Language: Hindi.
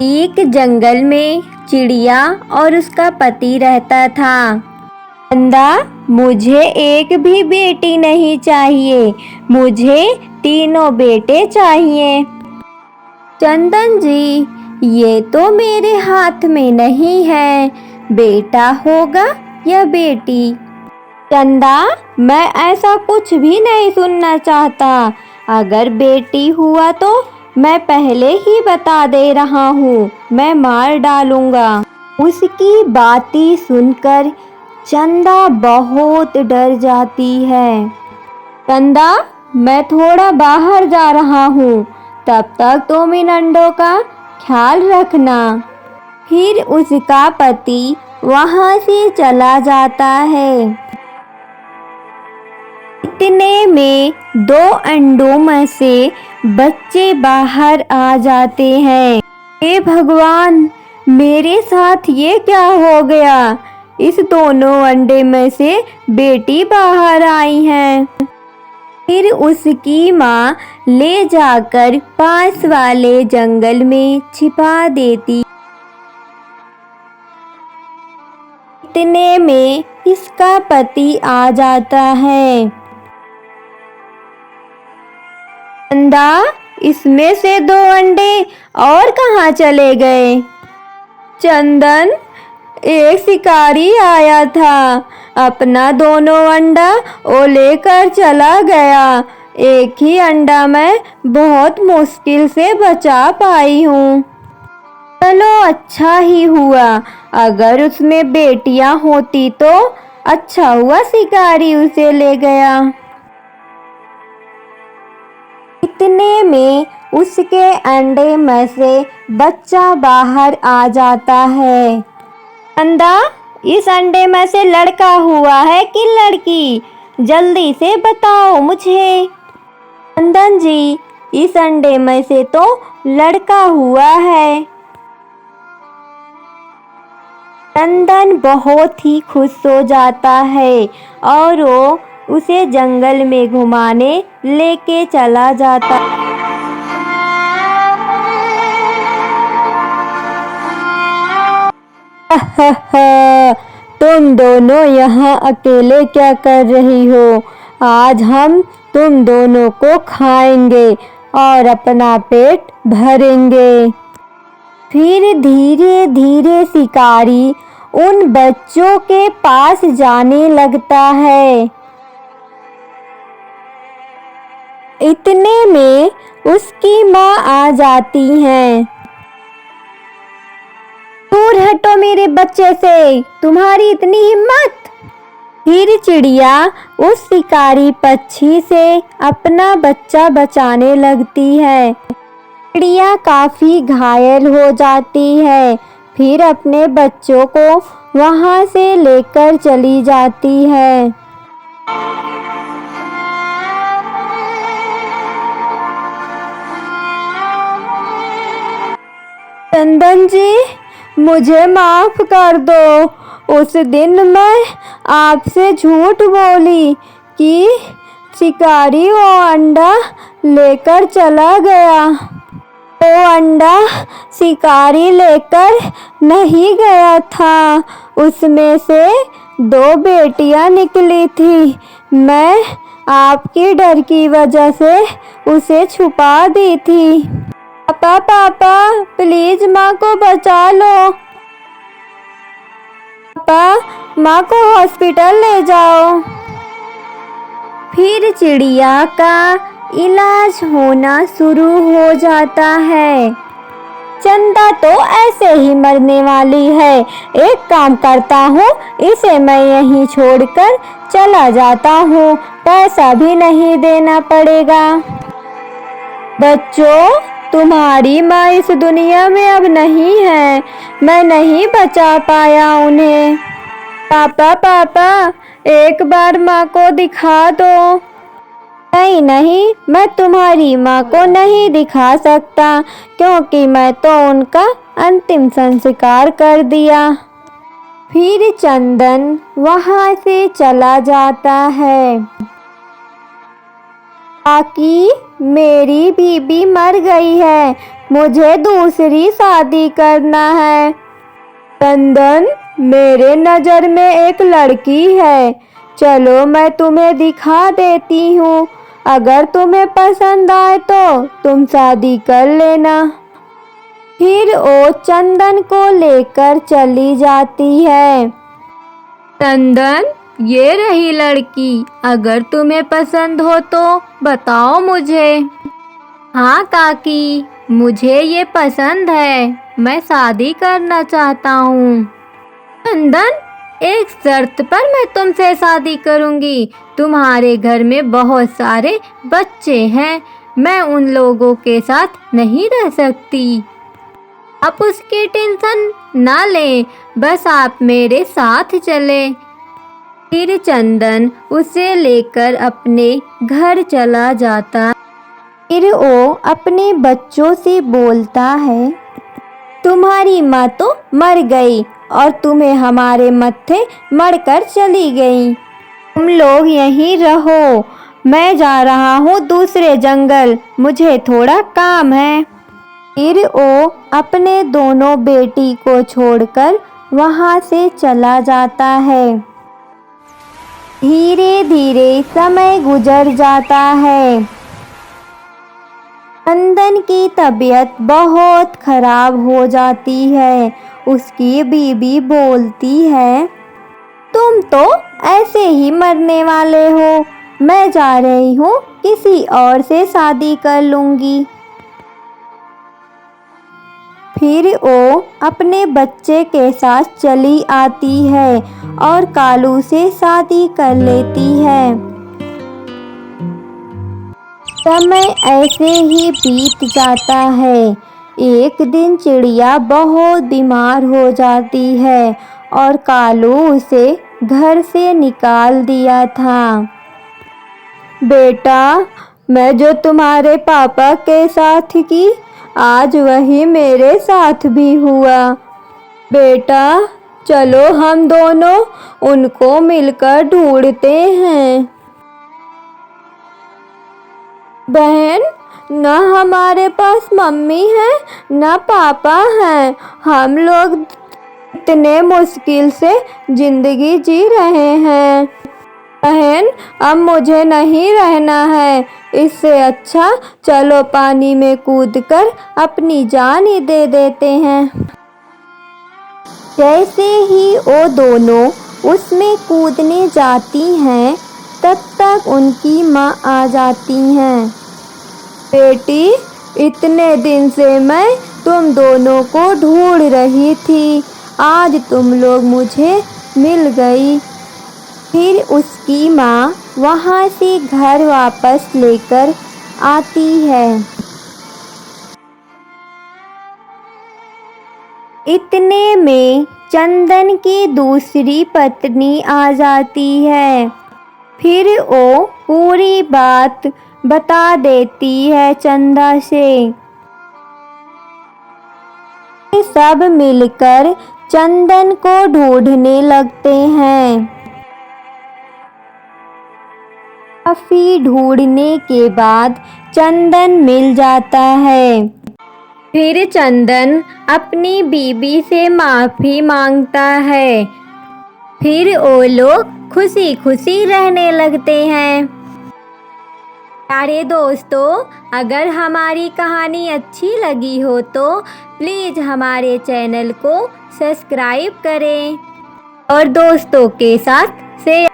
एक जंगल में चिड़िया और उसका पति रहता था। चंदा, मुझे एक भी बेटी नहीं चाहिए, मुझे तीनों बेटे चाहिए। चंदन जी, ये तो मेरे हाथ में नहीं है, बेटा होगा या बेटी। चंदा, मैं ऐसा कुछ भी नहीं सुनना चाहता। अगर बेटी हुआ तो मैं पहले ही बता दे रहा हूँ, मैं मार डालूंगा। उसकी बातें सुनकर चंदा बहुत डर जाती है। चंदा, मैं थोड़ा बाहर जा रहा हूँ, तब तक तुम इन अंडों का ख्याल रखना। फिर उसका पति वहाँ से चला जाता है। इतने में 2 अंडों में से बच्चे बाहर आ जाते हैं। हे भगवान, मेरे साथ ये क्या हो गया? इस दोनों अंडे में से बेटी बाहर आई है। फिर उसकी माँ ले जाकर पास वाले जंगल में छिपा देती। इतने में इसका पति आ जाता है। चंदा, इसमें से 2 अंडे और कहाँ चले गए? चंदन, एक शिकारी आया था, अपना दोनों अंडा वो लेकर चला गया। एक ही अंडा मैं बहुत मुश्किल से बचा पाई हूँ। चलो, अच्छा ही हुआ। अगर उसमें बेटियां होती तो अच्छा हुआ शिकारी उसे ले गया। इतने में उसके अंडे में से बच्चा बाहर आ जाता है। चंदा, इस अंडे में से लड़का हुआ है कि लड़की? जल्दी से बताओ मुझे। चंदन जी, इस अंडे में से तो लड़का हुआ है। चंदन बहुत ही खुश हो जाता है और वो उसे जंगल में घुमाने लेके चला जाता। तुम दोनों यहाँ अकेले क्या कर रही हो? आज हम तुम दोनों को खाएंगे और अपना पेट भरेंगे। फिर धीरे धीरे शिकारी उन बच्चों के पास जाने लगता है। इतने में उसकी माँ आ जाती है। दूर हटो मेरे बच्चे से, तुम्हारी इतनी हिम्मत! फिर चिड़िया उस शिकारी पक्षी से अपना बच्चा बचाने लगती है। चिड़िया काफी घायल हो जाती है, फिर अपने बच्चों को वहां से लेकर चली जाती है। चंदन जी, मुझे माफ कर दो। उस दिन मैं आपसे झूठ बोली कि शिकारी वो अंडा लेकर चला गया। वो अंडा शिकारी लेकर नहीं गया था, उसमें से 2 बेटियां निकली थी। मैं आपकी डर की वजह से उसे छुपा दी थी। पापा, पापा, प्लीज माँ को बचा लो। पापा, माँ को हॉस्पिटल ले जाओ। फिर चिड़िया का इलाज होना शुरू हो जाता है। चंदा तो ऐसे ही मरने वाली है। एक काम करता हूँ, इसे मैं यहीं छोड़कर चला जाता हूँ, पैसा भी नहीं देना पड़ेगा। बच्चों, तुम्हारी माँ इस दुनिया में अब नहीं है, मैं नहीं बचा पाया उन्हें। पापा, पापा, एक बार माँ को दिखा दो। नहीं नहीं, मैं तुम्हारी माँ को नहीं दिखा सकता, क्योंकि मैं तो उनका अंतिम संस्कार कर दिया। फिर चंदन वहाँ से चला जाता है। ताकि मेरी बीबी मर गई है, मुझे दूसरी शादी करना है। चंदन, मेरे नज़र में एक लड़की है, चलो मैं तुम्हें दिखा देती हूँ। अगर तुम्हें पसंद आए तो तुम शादी कर लेना। फिर वो चंदन को लेकर चली जाती है। चंदन, ये रही लड़की, अगर तुम्हें पसंद हो तो बताओ मुझे। हाँ काकी, मुझे ये पसंद है, मैं शादी करना चाहता हूँ। चंदन, एक शर्त पर मैं तुमसे शादी करूँगी। तुम्हारे घर में बहुत सारे बच्चे हैं, मैं उन लोगों के साथ नहीं रह सकती। आप उसकी टेंशन ना लें, बस आप मेरे साथ चलें। फिर चंदन उसे लेकर अपने घर चला जाता। फिर वो अपने बच्चों से बोलता है, तुम्हारी माँ तो मर गई और तुम्हें हमारे मत्थे मरकर चली गई। तुम लोग यहीं रहो, मैं जा रहा हूँ दूसरे जंगल, मुझे थोड़ा काम है। फिर वो अपने दोनों बेटी को छोड़कर वहाँ से चला जाता है। धीरे धीरे समय गुजर जाता है। चंदन की तबीयत बहुत खराब हो जाती है। उसकी बीवी बोलती है, तुम तो ऐसे ही मरने वाले हो, मैं जा रही हूँ, किसी और से शादी कर लूँगी। फिर वो अपने बच्चे के साथ चली आती है और कालू से शादी कर लेती है। समय ऐसे ही बीत जाता है। एक दिन चिड़िया बहुत बीमार हो जाती है और कालू उसे घर से निकाल दिया था। बेटा, मैं जो तुम्हारे पापा के साथ की, आज वही मेरे साथ भी हुआ। बेटा, चलो हम दोनों उनको मिलकर ढूंढते हैं। बहन, न हमारे पास मम्मी है न पापा हैं, हम लोग इतने मुश्किल से जिंदगी जी रहे हैं। बहन, अब मुझे नहीं रहना है, इससे अच्छा चलो पानी में कूदकर अपनी जान ही दे देते हैं। जैसे ही वो दोनों उसमें कूदने जाती हैं, तब तक उनकी माँ आ जाती हैं। बेटी, इतने दिन से मैं तुम दोनों को ढूंढ रही थी, आज तुम लोग मुझे मिल गई। फिर उसकी माँ वहाँ से घर वापस लेकर आती है। इतने में चंदन की दूसरी पत्नी आ जाती है। फिर वो पूरी बात बता देती है चंदा से। सब मिलकर चंदन को ढूंढने लगते हैं। काफी ढूंढने के बाद चंदन मिल जाता है। फिर चंदन अपनी बीबी से माफ़ी मांगता है। फिर वो लोग खुशी खुशी रहने लगते हैं। प्यारे दोस्तों, अगर हमारी कहानी अच्छी लगी हो तो प्लीज़ हमारे चैनल को सब्सक्राइब करें और दोस्तों के साथ शेयर